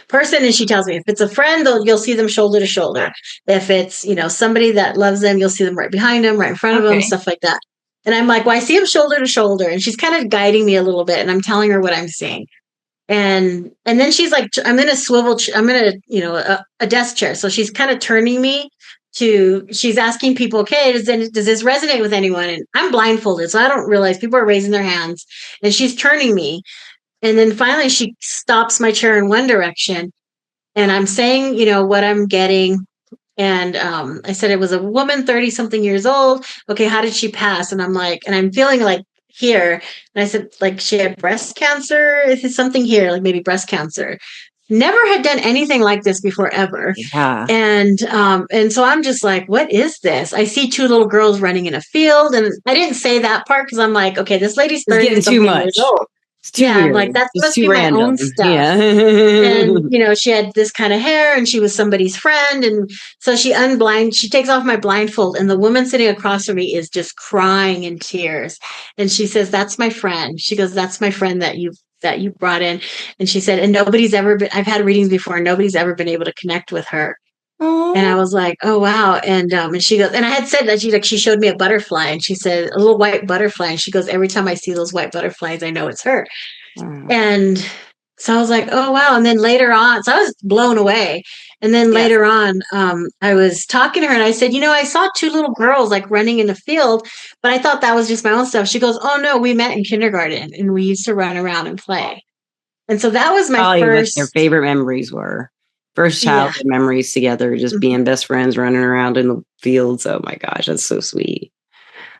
person? And she tells me if it's a friend, you'll see them shoulder to shoulder. If it's, somebody that loves them, you'll see them right behind them, right in front of them, stuff like that. And I'm like, well, I see them shoulder to shoulder. And she's kind of guiding me a little bit. And I'm telling her what I'm seeing. And then she's like, I'm in a a desk chair. So she's kind of turning me she's asking people, okay, does this resonate with anyone? And I'm blindfolded, so I don't realize people are raising their hands. And she's turning me. And then finally she stops my chair in one direction. And I'm saying, what I'm getting. And I said it was a woman, 30 something years old. Okay, how did she pass? And I'm like, and I'm feeling like here. And I said, like, she had breast cancer. Is something here, like maybe breast cancer. Never had done anything like this before, ever. Yeah. And so I'm just like, what is this? I see two little girls running in a field. And I didn't say that part because I'm like, okay, this lady's 30 something years old. I'm like, that must be my own stuff. Yeah. And, she had this kind of hair and she was somebody's friend. And so she takes off my blindfold and the woman sitting across from me is just crying in tears. And she says, that's my friend. She goes, that's my friend that you brought in. And she said, and I've had readings before and nobody's ever been able to connect with her. Aww. And I was like, oh, wow. And she goes, and I had said that she showed me a butterfly and she said a little white butterfly. And she goes, every time I see those white butterflies, I know it's her. And so I was like, oh, wow. And then later on, so I was blown away. And then later on, I was talking to her and I said, I saw two little girls like running in the field, but I thought that was just my own stuff. She goes, oh, no, we met in kindergarten and we used to run around and play. And so that was my first. What your favorite memories were. First childhood memories together, just being best friends, running around in the fields. Oh my gosh, that's so sweet.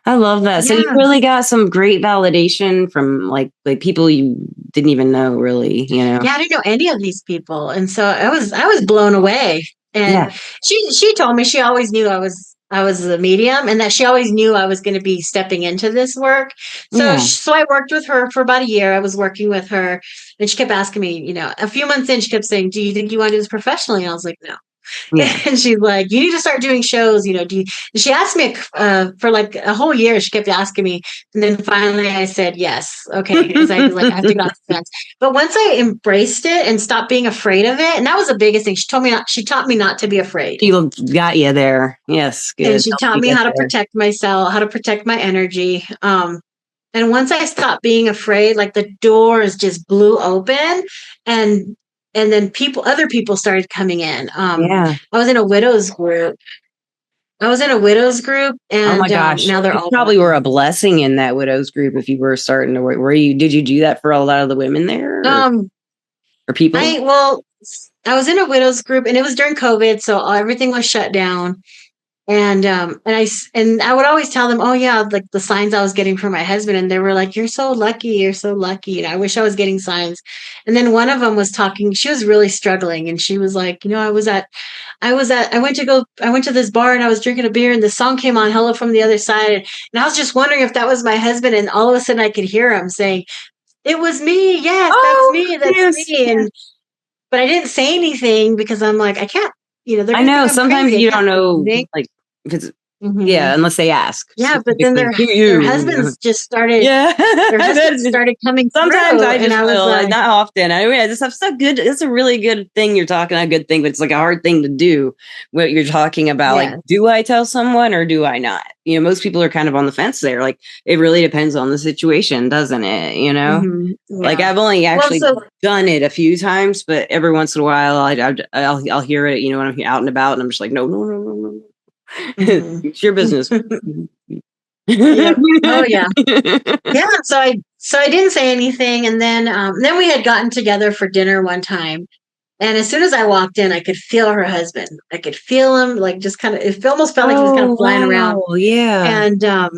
I love that. So you really got some great validation from like people you didn't even know, really, Yeah, I didn't know any of these people. And so I was blown away. And she told me she always knew I was a medium and that she always knew I was going to be stepping into this work. So so I worked with her for about a year. I was working with her and she kept asking me, a few months in, she kept saying, do you think you want to do this professionally? And I was like, no. Yeah. And she's like, you need to start doing shows, she asked me for like a whole year. She kept asking me. And then finally I said, yes. Okay. Because I was like, I have to get off the fence. But once I embraced it and stopped being afraid of it, and that was the biggest thing. She taught me not to be afraid. She got you there. Yes. Good. And she taught me how to protect myself, how to protect my energy. And once I stopped being afraid, like the doors just blew open and then other people started coming in. I was in a widows group. And oh my gosh, now they're you all probably were a blessing in that widows group if you were starting to work. Did you do that for a lot of the women there? Or people? I was in a widows group and it was during COVID, so everything was shut down. I would always tell them, oh yeah, like the signs I was getting from my husband, and they were like, you're so lucky, you're so lucky. I wish I was getting signs. And then one of them was talking. She was really struggling, and she was like, I went to this bar and I was drinking a beer, and the song came on, Hello from the Other Side, and I was just wondering if that was my husband, and all of a sudden I could hear him saying, it was me, yes, that's me, but I didn't say anything because I'm like, I can't, they're I gonna know think I'm sometimes crazy. you don't know, like if it's unless they ask. Yeah, but then their husbands just started. Yeah, Their husbands started coming sometimes through, I just and I was will, not often. I just have so good. It's a really good thing you're talking. A good thing, but it's like a hard thing to do. What you're talking about, like, do I tell someone or do I not? Most people are kind of on the fence there. Like, it really depends on the situation, doesn't it? Like I've only actually done it a few times, but every once in a while I'll hear it. When I'm out and about, and I'm just like, no. Mm-hmm. It's your business. Yeah. Oh yeah. Yeah. So I didn't say anything, and then we had gotten together for dinner one time, and as soon as I walked in, I could feel her husband. I could feel him, like, just kind of. It almost felt like he was kind of flying around. Yeah.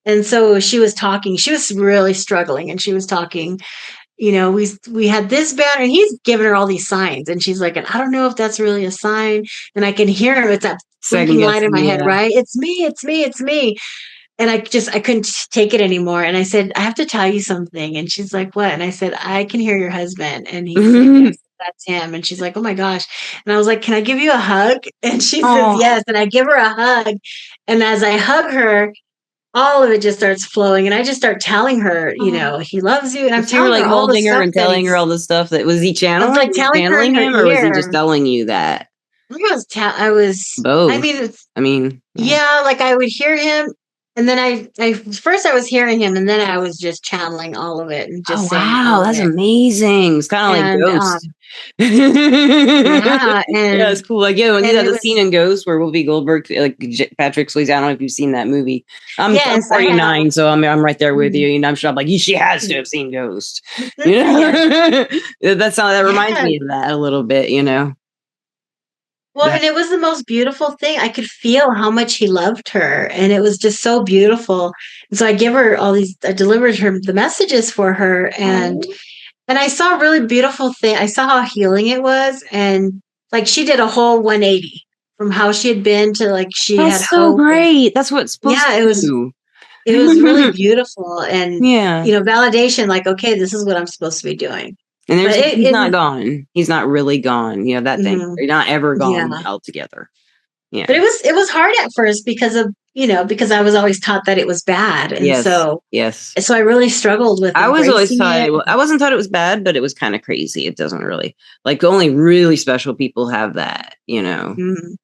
And so she was talking. She was really struggling, and she was talking. We had this bad, and he's giving her all these signs, and she's like, I don't know if that's really a sign. And I can hear him. It's that blinking light in my head, right? It's me, it's me, it's me. And I couldn't take it anymore. And I said, I have to tell you something. And she's like, what? And I said, I can hear your husband. And he said, yes, that's him. And she's like, oh my gosh. And I was like, can I give you a hug? And she says, yes. And I give her a hug. And as I hug her, all of it just starts flowing. And I just start telling her, he loves you. And I'm telling her all holding her and telling her all the stuff that was he channeling? I was like channeling him, or was he just telling you that? I was both. I mean, yeah, like I would hear him. And then I first I was hearing him, and then I was just channeling all of it and just saying, wow, that's amazing. It's kind of like Ghost. Yeah, it's cool. Like, when you have the scene in Ghost where Whoopi Goldberg, like Patrick Swayze. I don't know if you've seen that movie. I'm 49, so I'm right there with you. I'm sure I'm like, she has to have seen Ghost. That reminds me of that a little bit. Well, and it was the most beautiful thing. I could feel how much he loved her, and it was just so beautiful. And so I delivered her the messages for her, and I saw a really beautiful thing. I saw how healing it was, and like she did a whole 180 from how she had been to like she had so great. That's what it's supposed to do. It was really beautiful, and validation. Like, okay, this is what I'm supposed to be doing. And he's not gone. He's not really gone. That thing. You're not ever gone altogether. Yeah. But it was hard at first because of, because I was always taught that it was bad. And so I really struggled with it. I was always taught I wasn't taught it was bad, but it was kind of crazy. It doesn't really, like, only really special people have that, Mm-hmm.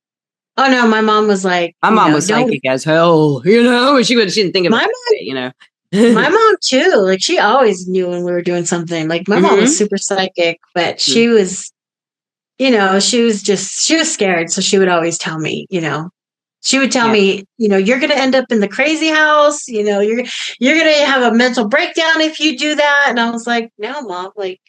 Oh no, my mom was like, my mom was psychic as hell, and she didn't think of it, my mom too. Like, she always knew when we were doing something. Like, my mom was super psychic, but she was, she was scared. So she would always tell me, she would tell me, you're going to end up in the crazy house. You're going to have a mental breakdown if you do that. And I was like, no, Mom, like,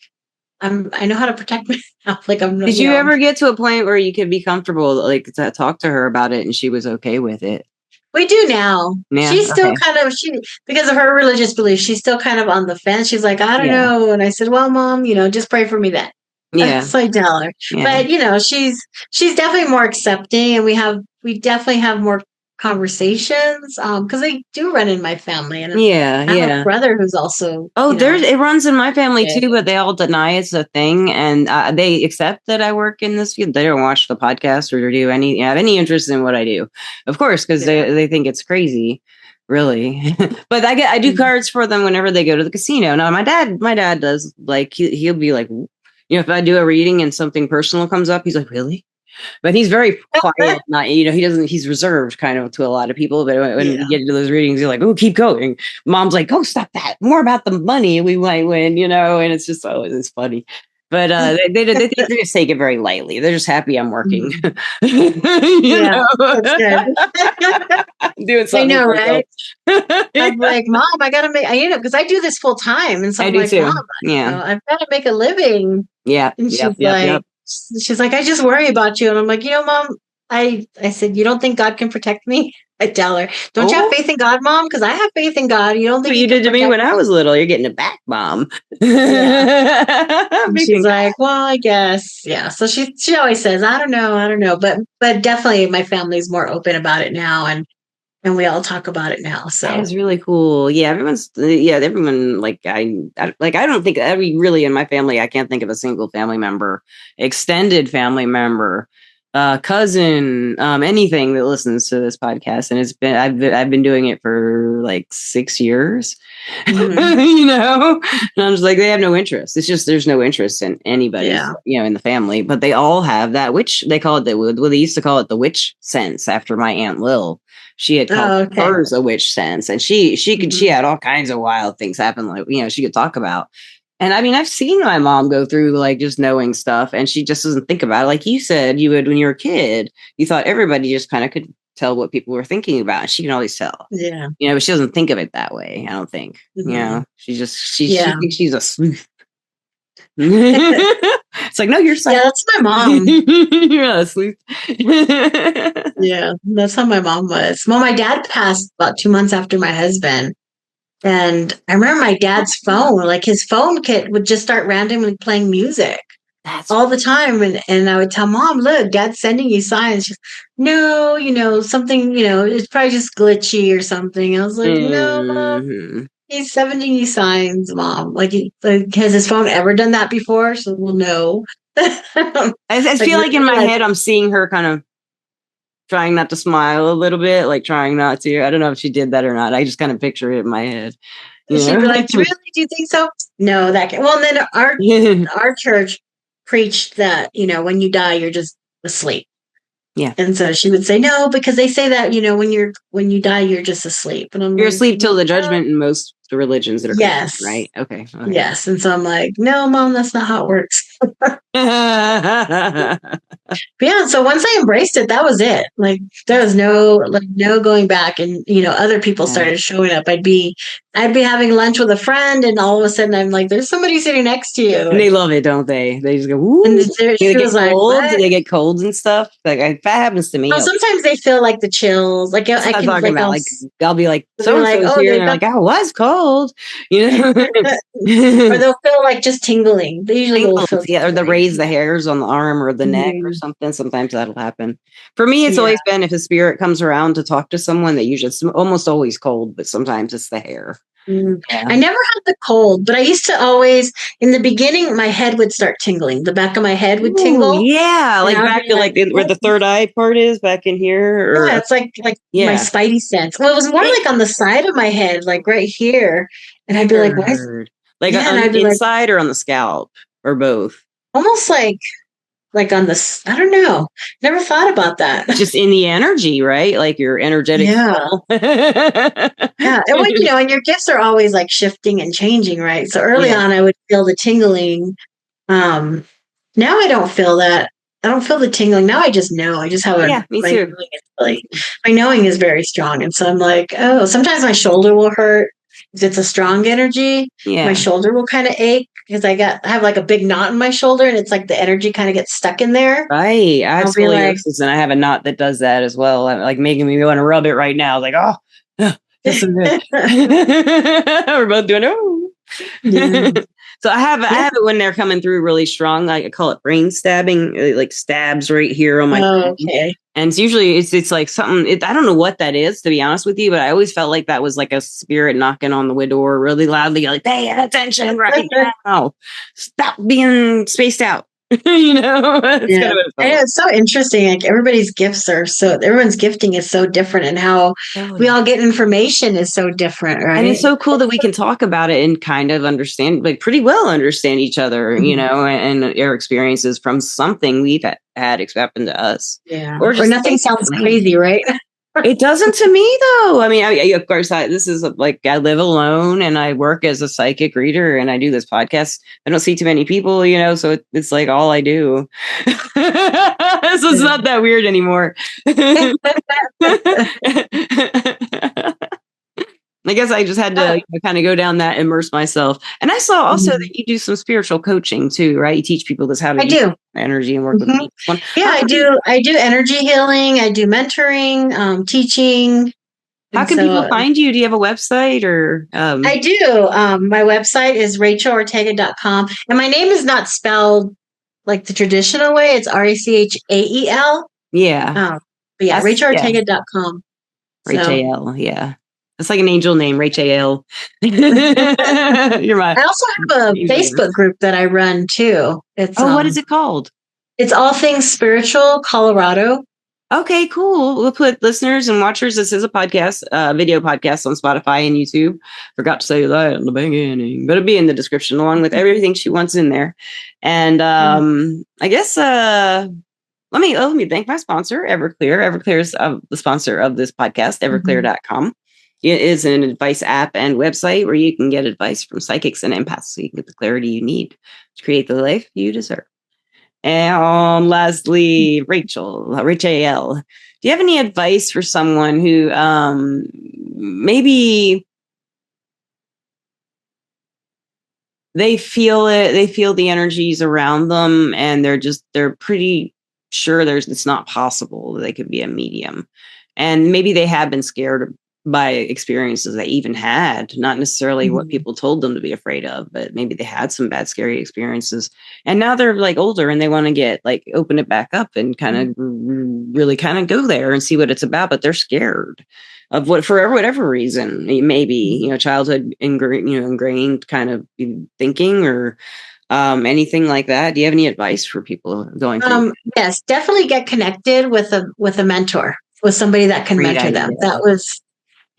I know how to protect myself. Like, Did you ever get to a point where you could be comfortable, like, to talk to her about it and she was okay with it? We do now. Yeah, she's still kind of, because of her religious beliefs, she's still kind of on the fence. She's like, I don't know. And I said, well, Mom, just pray for me then. Yeah. So I tell her. Yeah. But, she's definitely more accepting, and we definitely have more conversations because they do run in my family. And I have a brother who's also. Oh, it runs in my family too, but they all deny it's a thing, and they accept that I work in this field. They don't watch the podcast or have any interest in what I do, of course, because they think it's crazy, really. But I do cards for them whenever they go to the casino. Now, my dad does, like, he'll be like, if I do a reading and something personal comes up, he's like, really? But he's very quiet. Not, he's reserved kind of to a lot of people. But when you get into those readings, you're like, oh, keep going. Mom's like, oh, stop that. More about the money. We might win, and it's just, it's funny. But they just take it very lightly. They're just happy I'm working. That's good. Doing something. I know, right? I'm like, Mom, I got to make, because I do this full time. And so I'm like, too. Mom, I've got to make a living. Yeah. And she's like, I just worry about you. And I'm like, Mom, I said, you don't think God can protect me? I tell her, don't you have faith in God, Mom? Because I have faith in God. You don't think what he you can did to me protect when I was little? You're getting a back, Mom. Yeah. And she's like, well, I guess. Yeah. So she always says, I don't know. But definitely my family's more open about it now, and we all talk about it now. So that is really cool. Yeah, everyone I don't think really in my family, I can't think of a single family member, extended family member, cousin, anything that listens to this podcast. And I've been doing it for like 6 years. mm-hmm. You know, and I'm just like, they have no interest. It's just there's no interest in anybody, in the family, but they all have that witch. They call it they used to call it the witch sense after my Aunt Lil. She had called hers a witch sense, and she had all kinds of wild things happen, like, she could talk about. And I mean, I've seen my mom go through like just knowing stuff, and she just doesn't think about it. Like you said, you would when you were a kid, you thought everybody just kind of could tell what people were thinking about, and she can always tell. Yeah, but she doesn't think of it that way. I don't think. She thinks she's a sleuth. It's like, no, you're yeah, that's my mom. You're not a sleuth. Yeah, that's how my mom was. Well, my dad passed about 2 months after my husband. And I remember my dad's phone, like his phone kit would just start randomly playing music all the time. And I would tell Mom, look, Dad's sending you signs. She's, no, something, it's probably just glitchy or something. I was like, no, Mom, he's sending you signs, Mom. Like, has his phone ever done that before? So, well, no. I feel like in my head, I'm seeing her kind of trying not to smile a little bit, like trying not to. I don't know if she did that or not. I just kind of picture it in my head. She'd be like, really? Do you think so? No, that can't. Well, and then our church preached that, when you die, you're just asleep. Yeah. And so she would say, no, because they say that, when you die, you're just asleep. And you're asleep till the judgment in most religions that are yes. Christian, right? Okay. Yes. And so I'm like, no, Mom, that's not how it works. But yeah, so once I embraced it, that was it. Like there was no going back. And other people started showing up. I'd be having lunch with a friend, and all of a sudden I'm like, there's somebody sitting next to you. And they love it, don't they? They just go, woo. And they get colds. They get colds and stuff. Like that happens to me. Oh, sometimes they feel like the chills. Like I can talking about. I'll be like, so and so's here, and they're like, I was cold. Or they'll feel like just tingling. They usually will feel or they raise the hairs on the arm or the neck or something. Sometimes that'll happen. For me, it's always been if a spirit comes around to talk to someone, it's almost always cold, but sometimes it's the hair. Yeah. I never had the cold, but I used to always, in the beginning, my head would start tingling. The back of my head would tingle. Yeah, like back to where the third eye part is, back in here. Or, yeah, it's like my spidey sense. Well, it was more like on the side of my head, like right here. And I'd be like, why? Like on the inside or on the scalp or both? Almost like on the, I don't know. Never thought about that. Just in the energy, right? Like your energetic. Yeah. Yeah. And and your gifts are always like shifting and changing, right? So early on, I would feel the tingling. Now I don't feel that. I don't feel the tingling. Now I just know. I just have me too. My knowing is very strong. And so I'm like, oh, sometimes my shoulder will hurt. If it's a strong energy, my shoulder will kind of ache because I have like a big knot in my shoulder, and it's like the energy kind of gets stuck in there. Right. I have scoliosis, and I have a knot that does that as well. I'm like making me want to rub it right now. Like, oh, that's so good. We're both doing Yeah. So I have it when they're coming through really strong. I call it brain stabbing, like stabs right here on my brain. Okay. And it's usually it's like something. I don't know what that is, to be honest with you, but I always felt like that was like a spirit knocking on the door really loudly, like, pay attention right now. Stop being spaced out. It's kind of it's so interesting. Like everybody's everyone's gifting is so different, and how we all get information is so different, right? And it's so cool that we can talk about it and kind of understand, like pretty well understand each other, and our experiences from something we've had happen to us. Yeah. Or nothing sounds crazy, right? It doesn't to me, though. I mean, of course, this is like I live alone and I work as a psychic reader and I do this podcast. I don't see too many people, so it's like all I do. So it's not that weird anymore. Like I guess I just had to kind of go down that, immerse myself. And I saw also that you do some spiritual coaching too, right? You teach people this how to use energy and work with people. Yeah, I do energy healing. I do mentoring, teaching. How can people find you? Do you have a website or? I do. My website is RachelOrtega.com. And my name is not spelled like the traditional way. It's Rachael. Yeah. But yeah, RachelOrtega.com. Rachael, yeah. It's like an angel name, Rachael. You're right. I also have a Facebook group that I run too. It's what is it called? It's All Things Spiritual Colorado. Okay, cool. We'll put listeners and watchers. This is a podcast, video podcast on Spotify and YouTube. Forgot to say that in the beginning, but it'll be in the description along with everything she wants in there. And I guess let me thank my sponsor, Everclear. Everclear is the sponsor of this podcast, everclear.com. It is an advice app and website where you can get advice from psychics and empaths so you can get the clarity you need to create the life you deserve. And lastly, Rachael, do you have any advice for someone who maybe they feel the energies around them and they're pretty sure it's not possible that they could be a medium, and maybe they have been scared by experiences they even had, not necessarily what people told them to be afraid of, but maybe they had some bad, scary experiences. And now they're like older and they want to get like, open it back up and kind of really kind of go there and see what it's about, but they're scared of for whatever reason. Maybe, childhood ingrained kind of thinking or anything like that. Do you have any advice for people going through? Yes, definitely get connected with a mentor, with somebody that can mentor them. That was,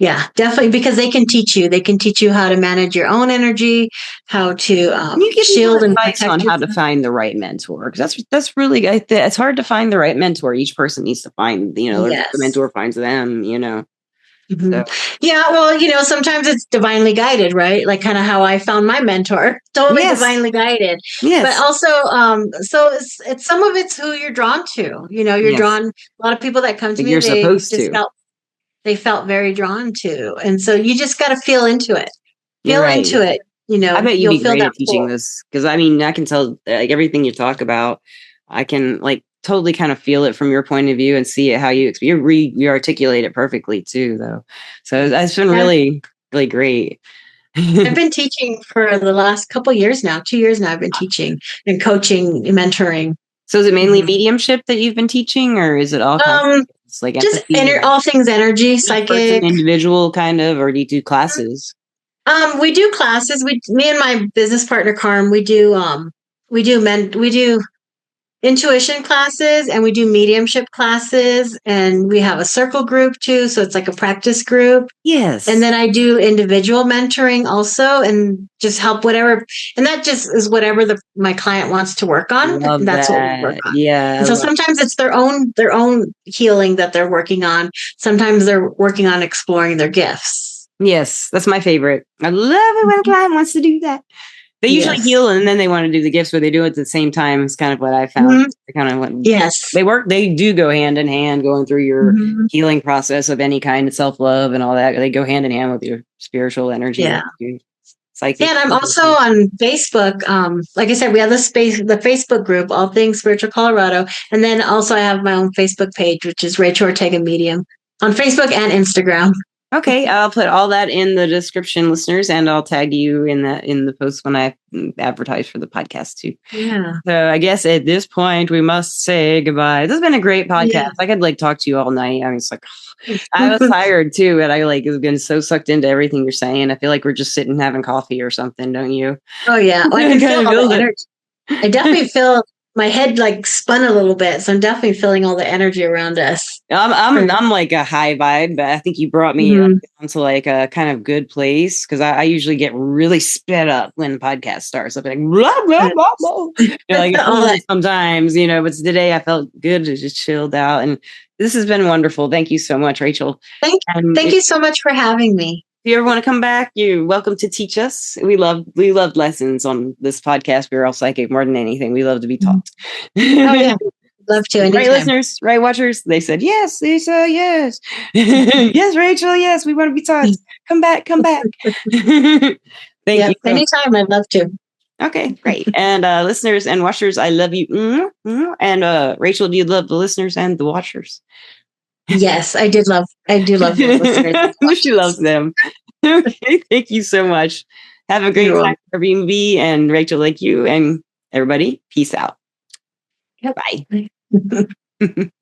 yeah, definitely, because they can teach you. They can teach you how to manage your own energy, how to shield and advice on how to find the right mentor, because that's really, it's hard to find the right mentor. Each person needs to find, the mentor finds them. So. Yeah, well, sometimes it's divinely guided, right? Like kind of how I found my mentor, totally divinely guided. Yes. But also, so it's some of it's who you're drawn to. You're drawn. A lot of people that come to me, you're supposed to. They felt very drawn to. And so you just got to feel into it. Into it. I bet you'd be great at teaching this, because I can tell like everything you talk about. I can like totally kind of feel it from your point of view and see it how you articulate it perfectly too, though. So it's been really, really great. I've been teaching for the last couple of years now. 2 years now I've been teaching and coaching and mentoring. So is it mainly mediumship that you've been teaching, or is it all like just all things energy, psychic, individual kind of, or do you do classes? We do classes. Me and my business partner Carm, we do intuition classes and we do mediumship classes, and we have a circle group too. So it's like a practice group. Yes. And then I do individual mentoring also, and just help whatever. And that just is whatever my client wants to work on. That's what we work on. Yeah. And so sometimes it's their own healing that they're working on. Sometimes they're working on exploring their gifts. Yes. That's my favorite. I love it when a client wants to do that. They usually heal and then they want to do the gifts, where they do it at the same time. It's kind of what I found. They do go hand in hand, going through your healing process of any kind of self-love and all that. They go hand in hand with your spiritual energy. Yeah. Psychic. And I'm also on Facebook. Like I said, we have the Facebook group, All Things Spiritual Colorado. And then also I have my own Facebook page, which is Rachael Ortega Medium, on Facebook and Instagram. Okay, I'll put all that in the description, listeners, and I'll tag you in the post when I advertise for the podcast too. Yeah. So I guess at this point we must say goodbye. This has been a great podcast. Yeah. I could like talk to you all night. I mean, it's like I was tired too, but I have been so sucked into everything you're saying. I feel like we're just sitting having coffee or something, don't you? Oh yeah, I can feel all the energy. I definitely feel. My head like spun a little bit, so I'm definitely feeling all the energy around us. I'm like a high vibe, but I think you brought me onto like a kind of good place, because I usually get really sped up when the podcast starts. I'll be like, blah, blah, blah, blah. Like sometimes, but today I felt good to just chilled out, and this has been wonderful. Thank you so much, Rachael. Thank you so much for having me. If you ever want to come back, you're welcome to teach us. We love lessons on this podcast. We're all psychic more than anything. We love to be taught. Oh, yeah. Love to. Right, Anytime. listeners, right, watchers? They said, yes, Lisa, yes. Yes, Rachel, yes, we want to be taught. Come back, come back. Thank you. Anytime. I'd love to. Okay, great. And listeners and watchers, I love you. And Rachel, do you love the listeners and the watchers? Yes, I do love the listeners. She loves them. Okay, thank you so much. Have a great time, Airbnb, and Rachel, like you, and everybody, peace out. Yep. Bye.